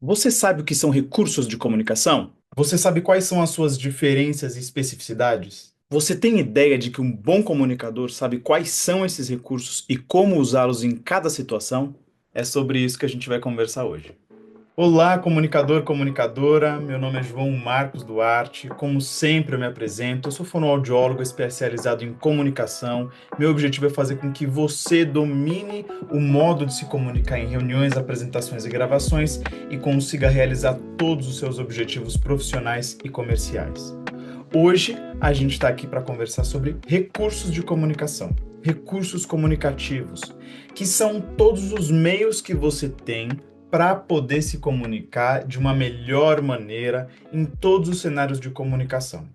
Você sabe o que são recursos de comunicação? Você sabe quais são as suas diferenças e especificidades? Você tem ideia de que um bom comunicador sabe quais são esses recursos e como usá-los em cada situação? É sobre isso que a gente vai conversar hoje. Olá, comunicador, comunicadora. Meu nome é João Marcos Duarte. Como sempre, eu me apresento. Eu sou fonoaudiólogo especializado em comunicação. Meu objetivo é fazer com que você domine o modo de se comunicar em reuniões, apresentações e gravações e consiga realizar todos os seus objetivos profissionais e comerciais. Hoje a gente está aqui para conversar sobre recursos de comunicação, recursos comunicativos, que são todos os meios que você tem para poder se comunicar de uma melhor maneira em todos os cenários de comunicação.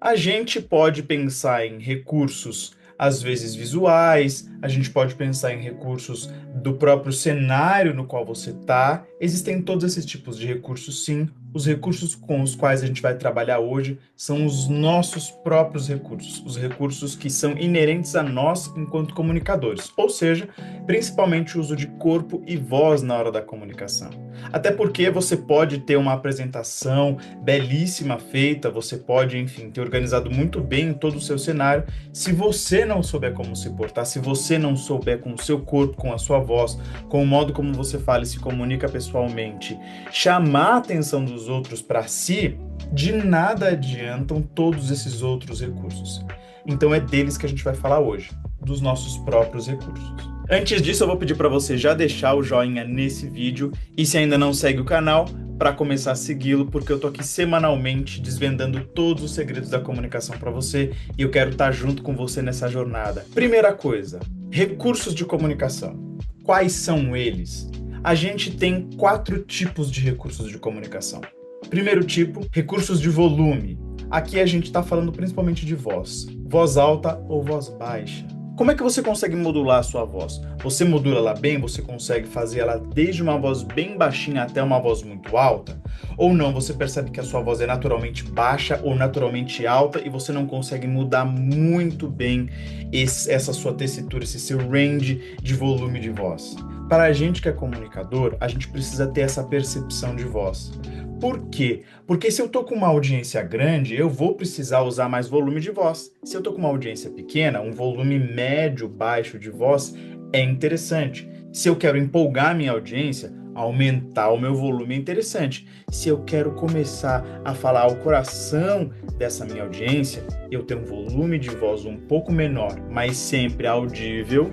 A gente pode pensar em recursos, às vezes visuais, a gente pode pensar em recursos do próprio cenário no qual você está. Existem todos esses tipos de recursos, sim. Os recursos com os quais a gente vai trabalhar hoje são os nossos próprios recursos, os recursos que são inerentes a nós enquanto comunicadores, ou seja, principalmente o uso de corpo e voz na hora da comunicação. Até porque você pode ter uma apresentação belíssima feita, você pode, enfim, ter organizado muito bem todo o seu cenário. Se você não souber como se portar, se você não souber com o seu corpo, com a sua voz, com o modo como você fala e se comunica pessoalmente, chamar a atenção dos outros para si, de nada adiantam todos esses outros recursos. Então é deles que a gente vai falar hoje, dos nossos próprios recursos. Antes disso, eu vou pedir para você já deixar o joinha nesse vídeo e se ainda não segue o canal, para começar a segui-lo, porque eu tô aqui semanalmente desvendando todos os segredos da comunicação para você e eu quero estar junto com você nessa jornada. Primeira coisa, recursos de comunicação. Quais são eles? A gente tem 4 tipos de recursos de comunicação. Primeiro tipo, recursos de volume. Aqui a gente está falando principalmente de voz. Voz alta ou voz baixa. Como é que você consegue modular a sua voz? Você modula ela bem? Você consegue fazer ela desde uma voz bem baixinha até uma voz muito alta? Ou não, você percebe que a sua voz é naturalmente baixa ou naturalmente alta e você não consegue mudar muito bem essa sua tessitura, esse seu range de volume de voz? Para a gente que é comunicador, a gente precisa ter essa percepção de voz. Por quê? Porque se eu tô com uma audiência grande, eu vou precisar usar mais volume de voz. Se eu tô com uma audiência pequena, um volume médio, baixo de voz é interessante. Se eu quero empolgar a minha audiência, aumentar o meu volume é interessante. Se eu quero começar a falar ao coração dessa minha audiência, eu tenho um volume de voz um pouco menor, mas sempre audível.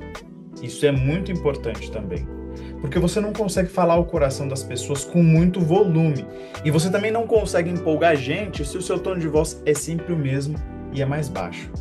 Isso é muito importante também. Porque você não consegue falar o coração das pessoas com muito volume. E você também não consegue empolgar a gente se o seu tom de voz é sempre o mesmo e é mais baixo.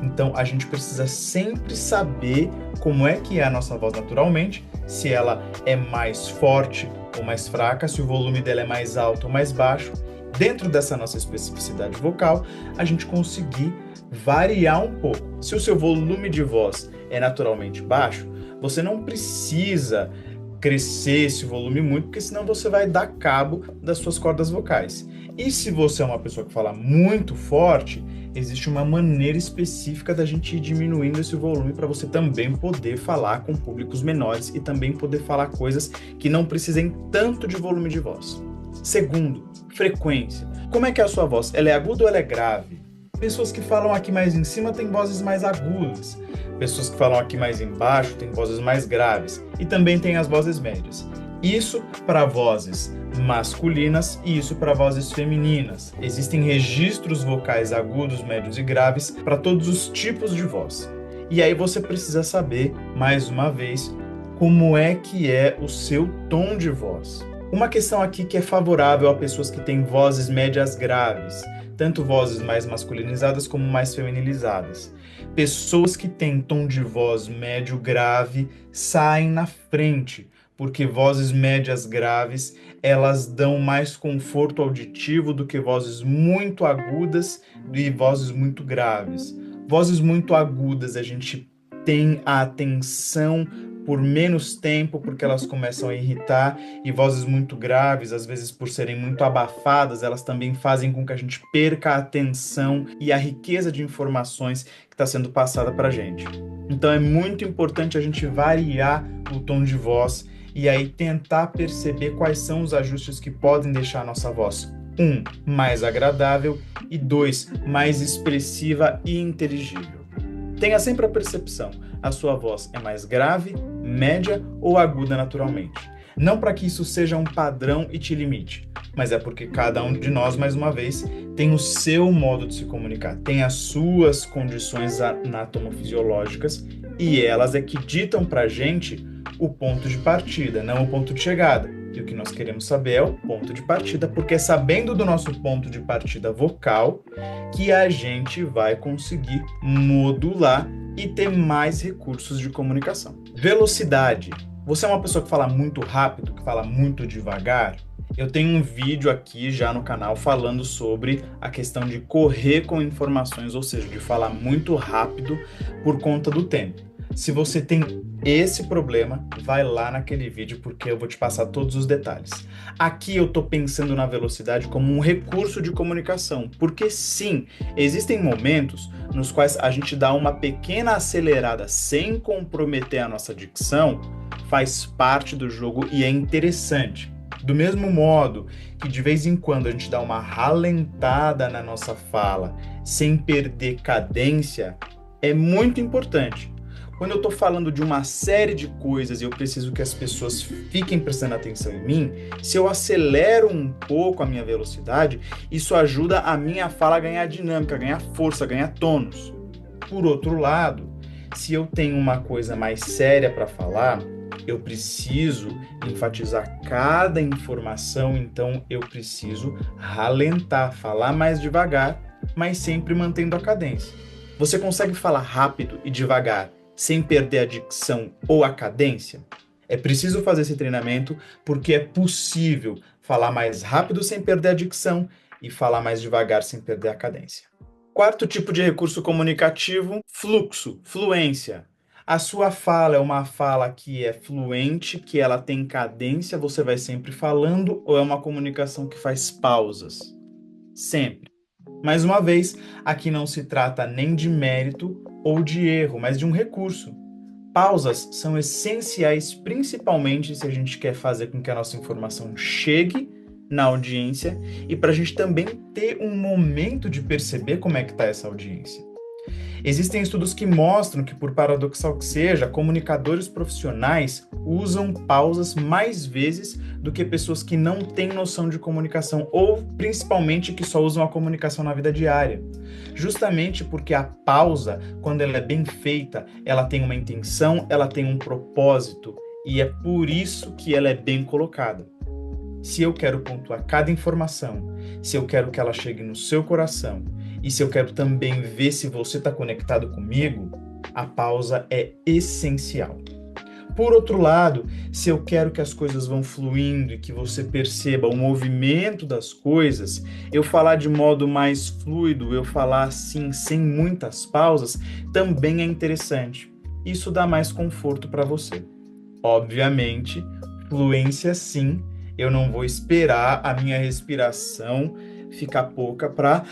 Então a gente precisa sempre saber como é que é a nossa voz naturalmente, se ela é mais forte ou mais fraca, se o volume dela é mais alto ou mais baixo. Dentro dessa nossa especificidade vocal, a gente conseguir variar um pouco. Se o seu volume de voz é naturalmente baixo, você não precisa crescer esse volume muito, porque senão você vai dar cabo das suas cordas vocais. E se você é uma pessoa que fala muito forte, existe uma maneira específica da gente ir diminuindo esse volume para você também poder falar com públicos menores e também poder falar coisas que não precisem tanto de volume de voz. Segundo, frequência. Como é que é a sua voz? Ela é aguda ou ela é grave? Pessoas que falam aqui mais em cima têm vozes mais agudas. Pessoas que falam aqui mais embaixo têm vozes mais graves. E também tem as vozes médias. Isso para vozes masculinas e isso para vozes femininas. Existem registros vocais agudos, médios e graves para todos os tipos de voz. E aí você precisa saber, mais uma vez, como é que é o seu tom de voz. Uma questão aqui que é favorável a pessoas que têm vozes médias graves, tanto vozes mais masculinizadas como mais feminilizadas. Pessoas que têm tom de voz médio grave saem na frente, porque vozes médias graves, elas dão mais conforto auditivo do que vozes muito agudas e vozes muito graves. Vozes muito agudas, a gente tem a atenção por menos tempo, porque elas começam a irritar, e vozes muito graves, às vezes por serem muito abafadas, elas também fazem com que a gente perca a atenção e a riqueza de informações que está sendo passada para a gente. Então é muito importante a gente variar o tom de voz e aí tentar perceber quais são os ajustes que podem deixar a nossa voz, 1, mais agradável e 2, mais expressiva e inteligível. Tenha sempre a percepção, a sua voz é mais grave, média ou aguda naturalmente. Não para que isso seja um padrão e te limite, mas é porque cada um de nós, mais uma vez, tem o seu modo de se comunicar, tem as suas condições anatomofisiológicas e elas é que ditam pra gente o ponto de partida, não o ponto de chegada. E o que nós queremos saber é o ponto de partida, porque é sabendo do nosso ponto de partida vocal que a gente vai conseguir modular e ter mais recursos de comunicação. Velocidade. Você é uma pessoa que fala muito rápido, que fala muito devagar? Eu tenho um vídeo aqui já no canal falando sobre a questão de correr com informações, ou seja, de falar muito rápido por conta do tempo. Se você tem esse problema, vai lá naquele vídeo porque eu vou te passar todos os detalhes. Aqui eu tô pensando na velocidade como um recurso de comunicação, porque sim, existem momentos nos quais a gente dá uma pequena acelerada sem comprometer a nossa dicção, faz parte do jogo e é interessante. Do mesmo modo que de vez em quando a gente dá uma ralentada na nossa fala sem perder cadência, é muito importante. Quando eu estou falando de uma série de coisas e eu preciso que as pessoas fiquem prestando atenção em mim, se eu acelero um pouco a minha velocidade, isso ajuda a minha fala a ganhar dinâmica, a ganhar força, a ganhar tônus. Por outro lado, se eu tenho uma coisa mais séria para falar, eu preciso enfatizar cada informação, então eu preciso ralentar, falar mais devagar, mas sempre mantendo a cadência. Você consegue falar rápido e devagar sem perder a dicção ou a cadência? É preciso fazer esse treinamento porque é possível falar mais rápido sem perder a dicção e falar mais devagar sem perder a cadência. Quarto tipo de recurso comunicativo, fluxo, fluência. A sua fala é uma fala que é fluente, que ela tem cadência, você vai sempre falando, ou é uma comunicação que faz pausas? Sempre. Mais uma vez, aqui não se trata nem de mérito ou de erro, mas de um recurso. Pausas são essenciais, principalmente se a gente quer fazer com que a nossa informação chegue na audiência e para a gente também ter um momento de perceber como é que está essa audiência. Existem estudos que mostram que, por paradoxal que seja, comunicadores profissionais usam pausas mais vezes do que pessoas que não têm noção de comunicação ou, principalmente, que só usam a comunicação na vida diária. Justamente porque a pausa, quando ela é bem feita, ela tem uma intenção, ela tem um propósito e é por isso que ela é bem colocada. Se eu quero pontuar cada informação, se eu quero que ela chegue no seu coração, e se eu quero também ver se você está conectado comigo, a pausa é essencial. Por outro lado, se eu quero que as coisas vão fluindo e que você perceba o movimento das coisas, eu falar de modo mais fluido, eu falar assim, sem muitas pausas, também é interessante. Isso dá mais conforto para você. Obviamente, fluência sim, eu não vou esperar a minha respiração ficar pouca para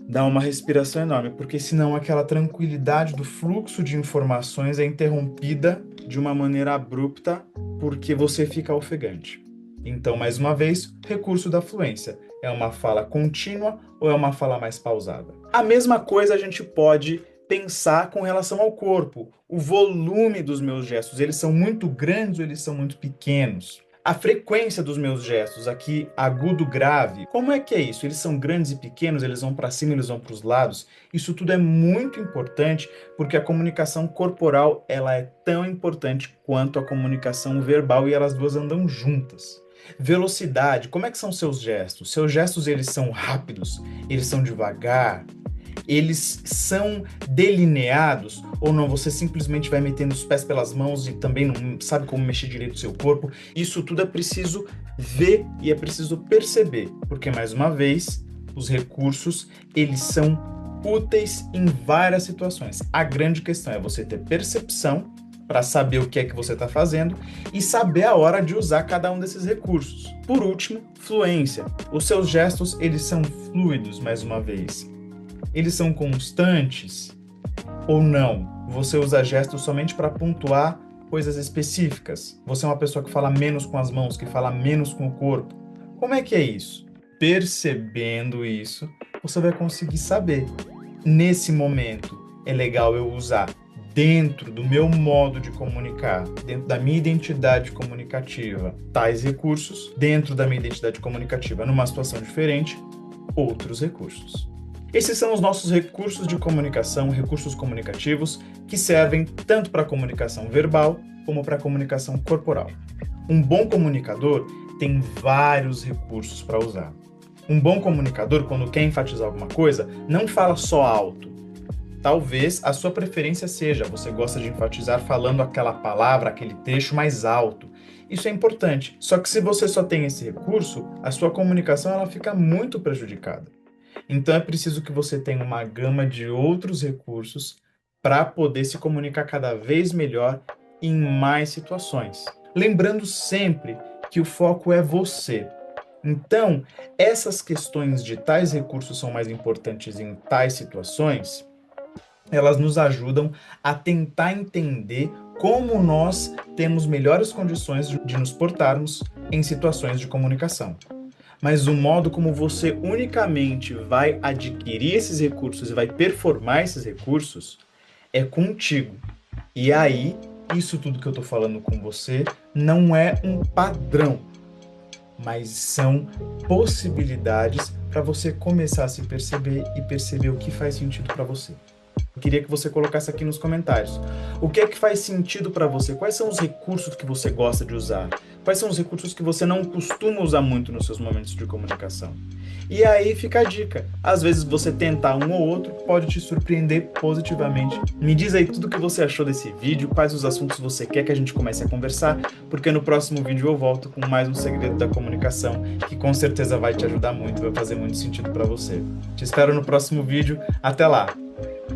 dar uma respiração enorme, porque senão aquela tranquilidade do fluxo de informações é interrompida de uma maneira abrupta, porque você fica ofegante. Então, mais uma vez, recurso da fluência. É uma fala contínua ou é uma fala mais pausada? A mesma coisa a gente pode pensar com relação ao corpo. O volume dos meus gestos, eles são muito grandes ou eles são muito pequenos? A frequência dos meus gestos, aqui agudo, grave, como é que é isso? Eles são grandes e pequenos, eles vão para cima, eles vão para os lados? Isso tudo é muito importante porque a comunicação corporal ela é tão importante quanto a comunicação verbal e elas duas andam juntas. Velocidade, como é que são seus gestos? Seus gestos eles são rápidos, eles são devagar, eles são delineados ou não? Você simplesmente vai metendo os pés pelas mãos e também não sabe como mexer direito o seu corpo? Isso tudo é preciso ver e é preciso perceber, porque mais uma vez, os recursos, eles são úteis em várias situações. A grande questão é você ter percepção para saber o que é que você está fazendo e saber a hora de usar cada um desses recursos. Por último, fluência. Os seus gestos, eles são fluidos, mais uma vez. Eles são constantes ou não? Você usa gestos somente para pontuar coisas específicas. Você é uma pessoa que fala menos com as mãos, que fala menos com o corpo. Como é que é isso? Percebendo isso, você vai conseguir saber. Nesse momento, é legal eu usar dentro do meu modo de comunicar, dentro da minha identidade comunicativa, tais recursos, dentro da minha identidade comunicativa, numa situação diferente, outros recursos. Esses são os nossos recursos de comunicação, recursos comunicativos, que servem tanto para a comunicação verbal como para a comunicação corporal. Um bom comunicador tem vários recursos para usar. Um bom comunicador, quando quer enfatizar alguma coisa, não fala só alto. Talvez a sua preferência seja, você gosta de enfatizar falando aquela palavra, aquele trecho mais alto. Isso é importante. Só que se você só tem esse recurso, a sua comunicação ela fica muito prejudicada. Então é preciso que você tenha uma gama de outros recursos para poder se comunicar cada vez melhor em mais situações. Lembrando sempre que o foco é você. Então, essas questões de tais recursos são mais importantes em tais situações, elas nos ajudam a tentar entender como nós temos melhores condições de nos portarmos em situações de comunicação. Mas o modo como você unicamente vai adquirir esses recursos e vai performar esses recursos é contigo. E aí, isso tudo que eu estou falando com você não é um padrão, mas são possibilidades para você começar a se perceber e perceber o que faz sentido para você. Eu queria que você colocasse aqui nos comentários. O que é que faz sentido para você? Quais são os recursos que você gosta de usar? Quais são os recursos que você não costuma usar muito nos seus momentos de comunicação? E aí fica a dica. Às vezes você tentar um ou outro pode te surpreender positivamente. Me diz aí tudo o que você achou desse vídeo, quais os assuntos você quer que a gente comece a conversar, porque no próximo vídeo eu volto com mais um segredo da comunicação que com certeza vai te ajudar muito, vai fazer muito sentido para você. Te espero no próximo vídeo. Até lá!